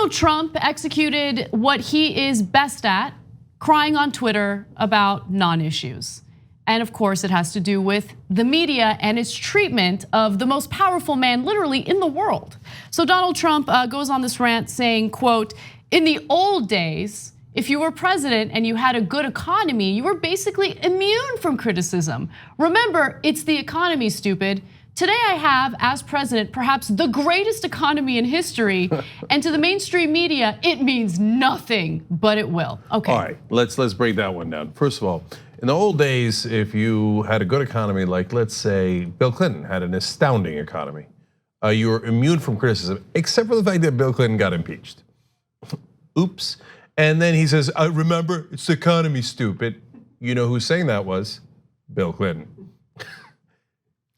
Donald Trump executed what he is best at, crying on Twitter about non-issues. And of course, it has to do with the media and its treatment of the most powerful man literally in the world. So Donald Trump goes on this rant saying, quote, "In the old days, if you were president and you had a good economy, you were basically immune from criticism. Remember, it's the economy, stupid. Today I have, as president, perhaps the greatest economy in history, and to the mainstream media, it means nothing, but it will." Okay. All right, let's break that one down. First of all, in the old days, if you had a good economy, like let's say Bill Clinton had an astounding economy, you were immune from criticism, except for the fact that Bill Clinton got impeached. Oops. And then he says, remember, it's the economy, stupid. You know who's saying that was? Bill Clinton.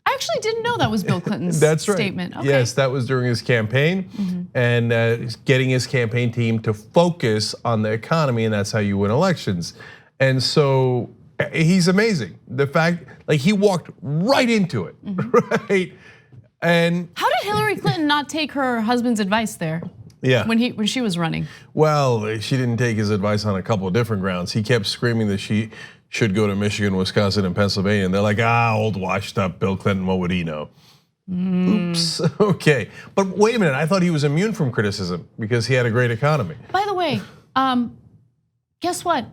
I actually didn't know that was Bill Clinton's That's right. statement. Okay. Yes, that was during his campaign, and getting his campaign team to focus on the economy, and that's how you win elections. And so he's amazing. The fact, like he walked right into it, right? And how did Hillary Clinton not take her husband's advice there? Yeah. When she was running. Well, she didn't take his advice on a couple of different grounds. He kept screaming that she should go to Michigan, Wisconsin, and Pennsylvania. And they're like, old washed up Bill Clinton, what would he know? Oops, okay. But wait a minute, I thought he was immune from criticism because he had a great economy. By the way, guess what?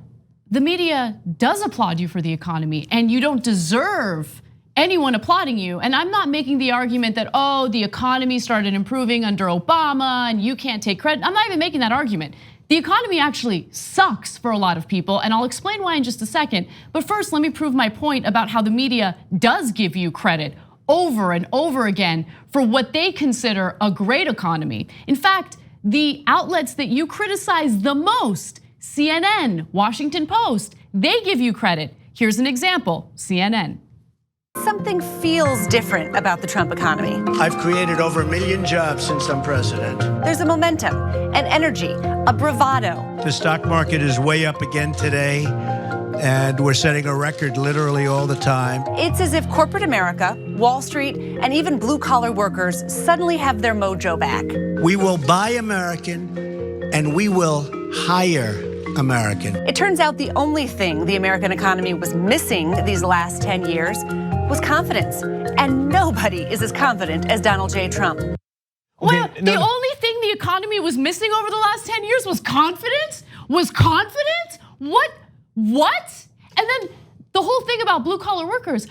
The media does applaud you for the economy, and you don't deserve anyone applauding you. And I'm not making the argument that, the economy started improving under Obama and you can't take credit. I'm not even making that argument. The economy actually sucks for a lot of people, and I'll explain why in just a second. But first, let me prove my point about how the media does give you credit over and over again for what they consider a great economy. In fact, the outlets that you criticize the most, CNN, Washington Post, they give you credit. Here's an example, CNN. Something feels different about the Trump economy. I've created over 1 million jobs since I'm president. There's a momentum, an energy, a bravado. The stock market is way up again today, and we're setting a record literally all the time. It's as if corporate America, Wall Street, and even blue-collar workers suddenly have their mojo back. We will buy American, and we will hire American. It turns out the only thing the American economy was missing these last 10 years was confidence. And nobody is as confident as Donald J. Trump. Well, the only thing the economy was missing over the last 10 years was confidence? Was confidence? What? And then the whole thing about blue collar workers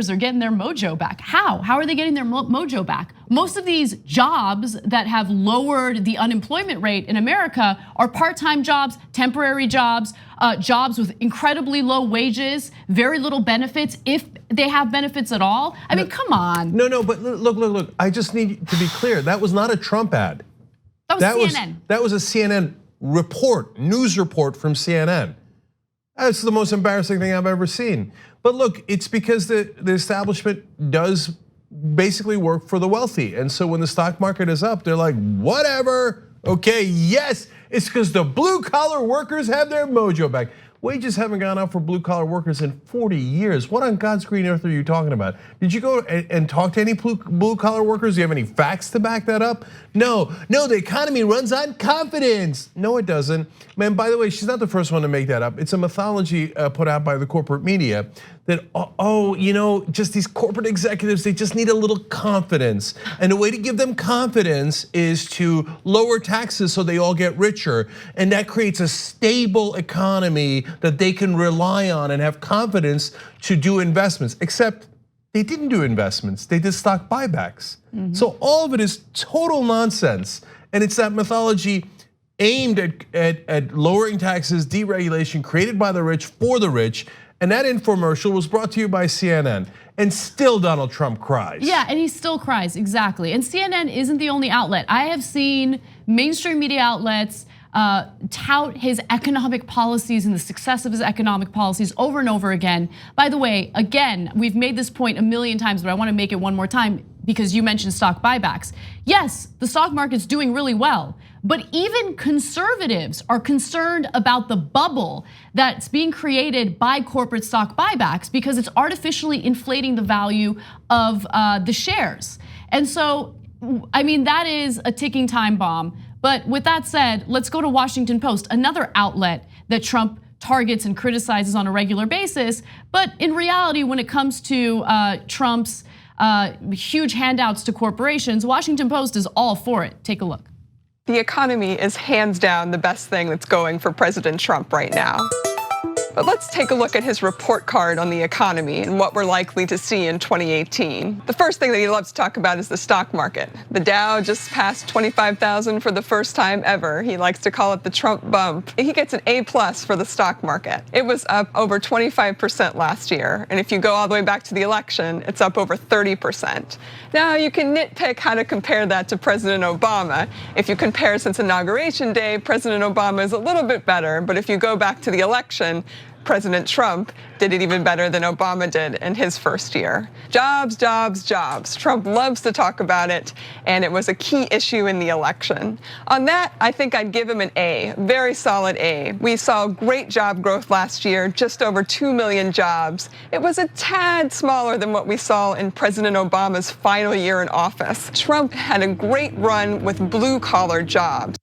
are getting their mojo back. How? How are they getting their mojo back? Most of these jobs that have lowered the unemployment rate in America are part-time jobs, temporary jobs, jobs with incredibly low wages, very little benefits, if they have benefits at all. I mean, come on. No, but look. I just need to be clear. That was not a Trump ad. That was CNN. That was a CNN report, news report from CNN. That's the most embarrassing thing I've ever seen. But look, it's because the establishment does basically work for the wealthy. And so when the stock market is up, they're like, whatever, okay, yes, it's because the blue collar workers have their mojo back. Wages haven't gone up for blue collar workers in 40 years. What on God's green earth are you talking about? Did you go and talk to any blue collar workers? Do you have any facts to back that up? No, the economy runs on confidence. No, it doesn't. Man, by the way, she's not the first one to make that up. It's a mythology put out by the corporate media that, just these corporate executives, they just need a little confidence. And the way to give them confidence is to lower taxes so they all get richer. And that creates a stable economy that they can rely on and have confidence to do investments. Except they didn't do investments, they did stock buybacks. So all of it is total nonsense. And it's that mythology aimed at lowering taxes, deregulation, created by the rich for the rich. And that infomercial was brought to you by CNN. And still Donald Trump cries. Yeah, and he still cries, exactly. And CNN isn't the only outlet. I have seen mainstream media outlets tout his economic policies and the success of his economic policies over and over again. By the way, again, we've made this point a million times, but I want to make it one more time because you mentioned stock buybacks. Yes, the stock market's doing really well, but even conservatives are concerned about the bubble that's being created by corporate stock buybacks because it's artificially inflating the value of the shares. And so, I mean, that is a ticking time bomb. But with that said, let's go to Washington Post, another outlet that Trump targets and criticizes on a regular basis. But in reality, when it comes to Trump's huge handouts to corporations, Washington Post is all for it. Take a look. The economy is hands down the best thing that's going for President Trump right now. But let's take a look at his report card on the economy and what we're likely to see in 2018. The first thing that he loves to talk about is the stock market. The Dow just passed 25,000 for the first time ever. He likes to call it the Trump bump. He gets an A+ for the stock market. It was up over 25% last year. And if you go all the way back to the election, it's up over 30%. Now you can nitpick how to compare that to President Obama. If you compare since Inauguration Day, President Obama is a little bit better. But if you go back to the election, President Trump did it even better than Obama did in his first year. Jobs, jobs, jobs. Trump loves to talk about it, and it was a key issue in the election. On that, I think I'd give him an A, very solid A. We saw great job growth last year, just over 2 million jobs. It was a tad smaller than what we saw in President Obama's final year in office. Trump had a great run with blue-collar jobs.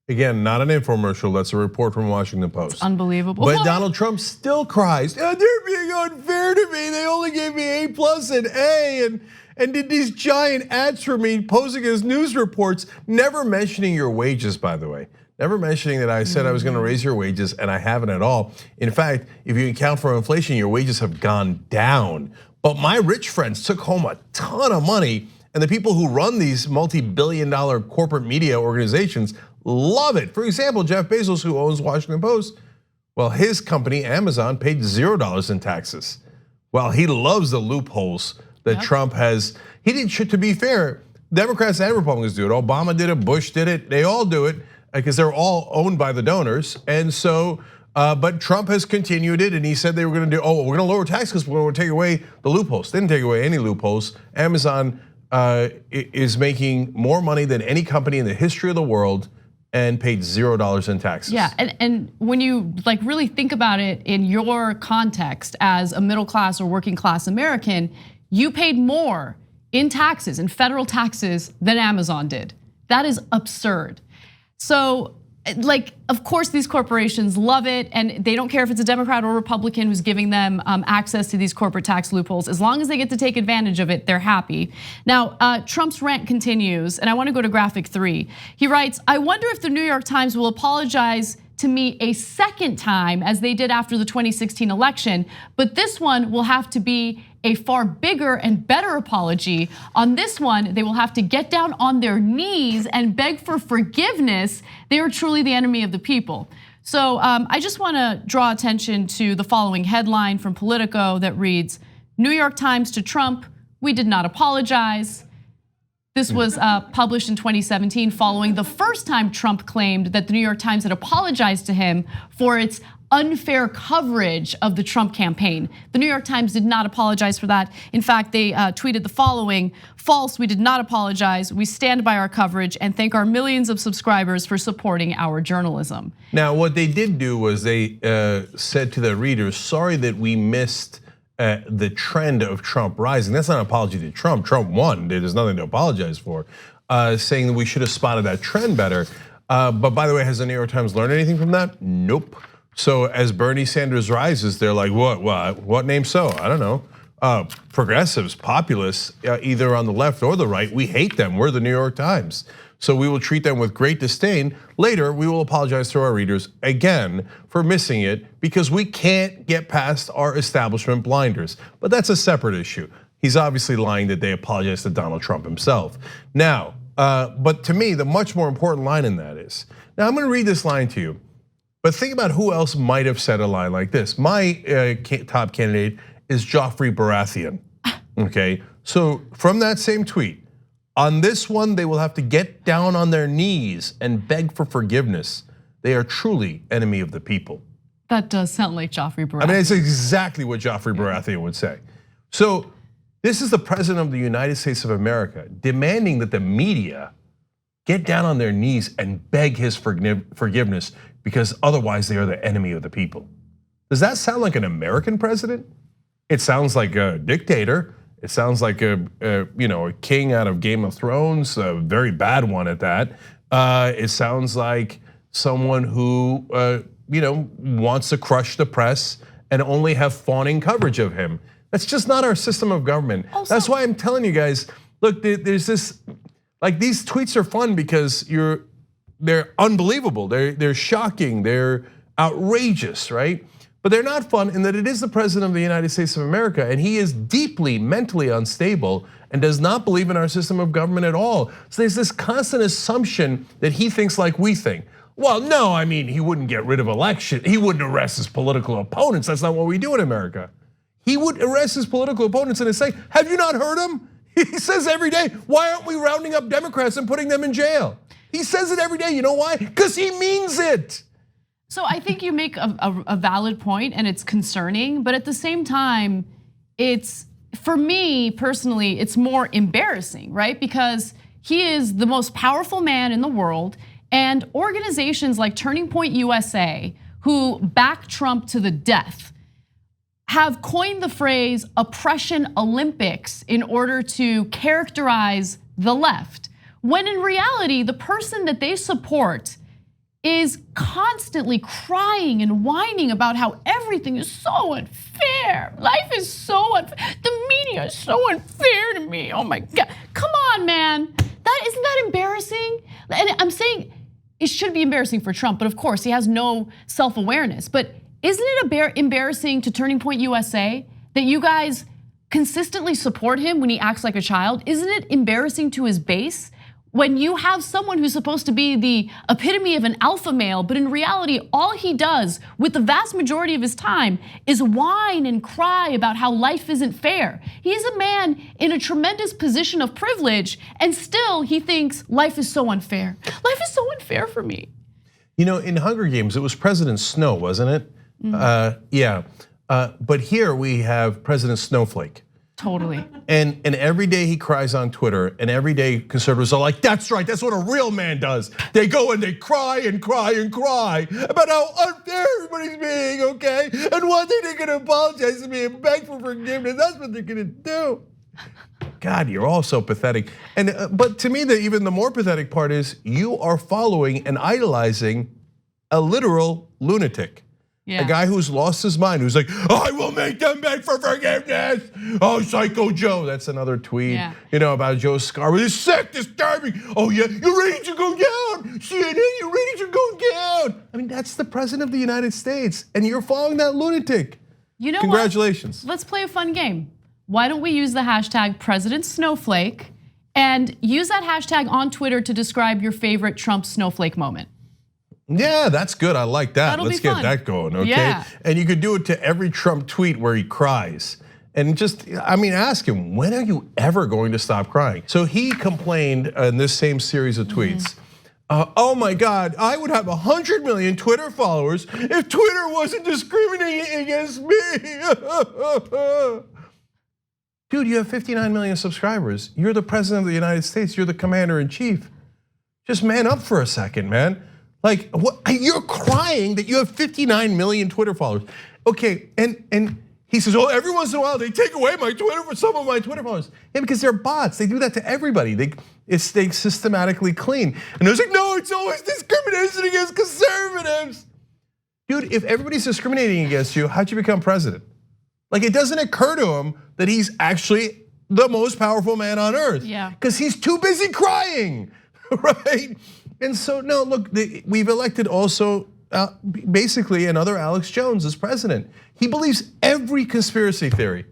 Again, not an infomercial, that's a report from Washington Post. It's unbelievable. But Donald Trump still cries, they're being unfair to me. They only gave me A+ and A and did these giant ads for me posing as news reports, never mentioning your wages, by the way. Never mentioning that I said I was gonna raise your wages and I haven't at all. In fact, if you account for inflation, your wages have gone down. But my rich friends took home a ton of money, and the people who run these multi-billion-dollar corporate media organizations love it. For example, Jeff Bezos, who owns Washington Post, well, his company, Amazon, paid $0 in taxes. Well, he loves the loopholes that Trump has. He didn't, to be fair, Democrats and Republicans do it. Obama did it, Bush did it, they all do it because they're all owned by the donors. And so, but Trump has continued it, and he said they were gonna do, we're gonna lower taxes, we're gonna take away the loopholes. They didn't take away any loopholes. Amazon is making more money than any company in the history of the world, and paid $0 in taxes. Yeah, and when you really think about it in your context as a middle class or working class American, you paid more in taxes, in federal taxes, than Amazon did. That is absurd. So, of course, these corporations love it, and they don't care if it's a Democrat or Republican who's giving them access to these corporate tax loopholes. As long as they get to take advantage of it, they're happy. Now, Trump's rant continues, and I want to go to graphic 3. He writes, I wonder if the New York Times will apologize to me a second time, as they did after the 2016 election, but this one will have to be a far bigger and better apology. On this one, they will have to get down on their knees and beg for forgiveness. They are truly the enemy of the people. So I just wanna draw attention to the following headline from Politico that reads, New York Times to Trump, we did not apologize. This was published in 2017 following the first time Trump claimed that the New York Times had apologized to him for its unfair coverage of the Trump campaign. The New York Times did not apologize for that. In fact, they tweeted the following, false, we did not apologize. We stand by our coverage and thank our millions of subscribers for supporting our journalism. Now, what they did do was they said to their readers, sorry that we missed the trend of Trump rising. That's not an apology to Trump. Trump won, there's nothing to apologize for. Saying that we should have spotted that trend better. But by the way, has the New York Times learned anything from that? Nope. So as Bernie Sanders rises, they're like, what name so? I don't know. Progressives, populists, either on the left or the right, we hate them. We're the New York Times. So we will treat them with great disdain. Later, we will apologize to our readers again for missing it because we can't get past our establishment blinders. But that's a separate issue. He's obviously lying that they apologized to Donald Trump himself. Now, but to me, the much more important line in that is, now I'm gonna read this line to you, but think about who else might have said a line like this. My top candidate is Joffrey Baratheon, okay? So from that same tweet, on this one, they will have to get down on their knees and beg for forgiveness. They are truly enemy of the people. That does sound like Joffrey Baratheon. I mean, it's exactly what Joffrey Baratheon would say. So this is the president of the United States of America demanding that the media get down on their knees and beg his forgiveness because otherwise they are the enemy of the people. Does that sound like an American president? It sounds like a dictator. It sounds like a king out of Game of Thrones, a very bad one at that. It sounds like someone who wants to crush the press and only have fawning coverage of him. That's just not our system of government. That's why I'm telling you guys, look, there's this, like, these tweets are fun because they're unbelievable, they're shocking, they're outrageous, right? But they're not fun in that it is the president of the United States of America, and he is deeply mentally unstable and does not believe in our system of government at all. So there's this constant assumption that he thinks like we think. Well, no, I mean, he wouldn't get rid of election. He wouldn't arrest his political opponents. That's not what we do in America. He would arrest his political opponents and say, have you not heard him? He says every day, why aren't we rounding up Democrats and putting them in jail? He says it every day, you know why? Because he means it. So I think you make a valid point, and it's concerning, but at the same time, it's, for me personally, it's more embarrassing, right? Because he is the most powerful man in the world, and organizations like Turning Point USA, who back Trump to the death, have coined the phrase oppression Olympics in order to characterize the left, when in reality, the person that they support is constantly crying and whining about how everything is so unfair. Life is so unfair. The media is so unfair to me. Oh my God, come on, man. Isn't that embarrassing? And I'm saying it should be embarrassing for Trump, but of course he has no self-awareness. But isn't it embarrassing to Turning Point USA that you guys consistently support him when he acts like a child? Isn't it embarrassing to his base when you have someone who's supposed to be the epitome of an alpha male, but in reality, all he does with the vast majority of his time is whine and cry about how life isn't fair? He's a man in a tremendous position of privilege, and still he thinks life is so unfair. Life is so unfair for me. You know, in Hunger Games, it was President Snow, wasn't it? Yeah, but here we have President Snowflake. Totally. And every day he cries on Twitter, and every day conservatives are like, that's right, that's what a real man does. They go and they cry and cry and cry about how unfair everybody's being, okay? And one day they're gonna apologize to me and beg for forgiveness. That's what they're gonna do. God, you're all so pathetic. And but to me, even the more pathetic part is you are following and idolizing a literal lunatic. Yeah. A guy who's lost his mind, who's like, I will make them beg for forgiveness. Oh, Psycho Joe, that's another tweet, about Joe Scarborough. He's sick, disturbing. Oh yeah, your ratings are going down. CNN, your ratings are going down. I mean, that's the president of the United States, and you're following that lunatic. You know Congratulations. What? Let's play a fun game. Why don't we use the hashtag President Snowflake and use that hashtag on Twitter to describe your favorite Trump snowflake moment? Yeah, that's good. I like that. Let's get that going, okay? Yeah. And you could do it to every Trump tweet where he cries. And just, ask him, when are you ever going to stop crying? So he complained in this same series of tweets. Oh my God, I would have 100 million Twitter followers if Twitter wasn't discriminating against me. Dude, you have 59 million subscribers. You're the president of the United States. You're the commander in chief. Just man up for a second, man. Like, what, you're crying that you have 59 million Twitter followers. Okay, and he says, oh, every once in a while they take away my Twitter for some of my Twitter followers. Yeah, because they're bots. They do that to everybody. They systematically clean. And they're like, no, it's always discrimination against conservatives. Dude, if everybody's discriminating against you, how'd you become president? Like, it doesn't occur to him that he's actually the most powerful man on earth. Yeah. Because he's too busy crying, right? And so, no, look, we've elected also basically another Alex Jones as president. He believes every conspiracy theory.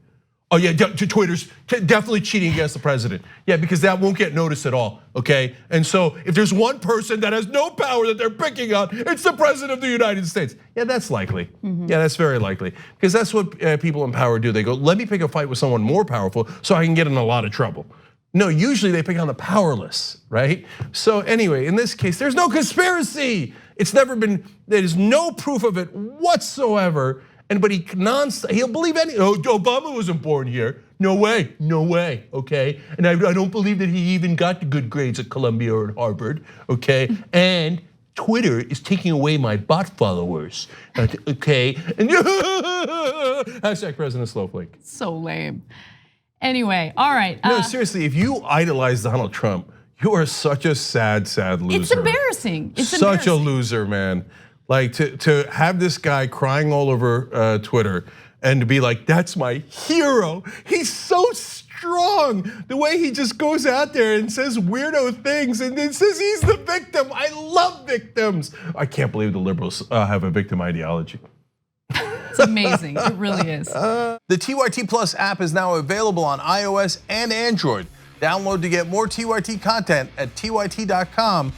Oh yeah, Twitter's definitely cheating against the president. Yeah, because that won't get noticed at all, okay? And so if there's one person that has no power that they're picking on, it's the president of the United States. Yeah, that's likely. Yeah, that's very likely. Because that's what people in power do. They go, let me pick a fight with someone more powerful so I can get in a lot of trouble. No, usually they pick on the powerless, right? So anyway, in this case, there's no conspiracy. It's never been, there's no proof of it whatsoever. But he'll believe any, oh, Obama wasn't born here. No way, okay? And I don't believe that he even got the good grades at Columbia or at Harvard, okay? And Twitter is taking away my bot followers, okay? And hashtag President Snowflake. So lame. Anyway, all right. No, seriously, if you idolize Donald Trump, You are such a sad loser. It's embarrassing. It's such a embarrassing. loser, man. Like to have this guy crying all over Twitter and to be like, that's my hero. He's so strong. The way he just goes out there and says weirdo things and then says he's the victim. I love victims. I can't believe the liberals have a victim ideology. It's amazing. It really is. The TYT Plus app is now available on iOS and Android. Download to get more TYT content at tyt.com/app.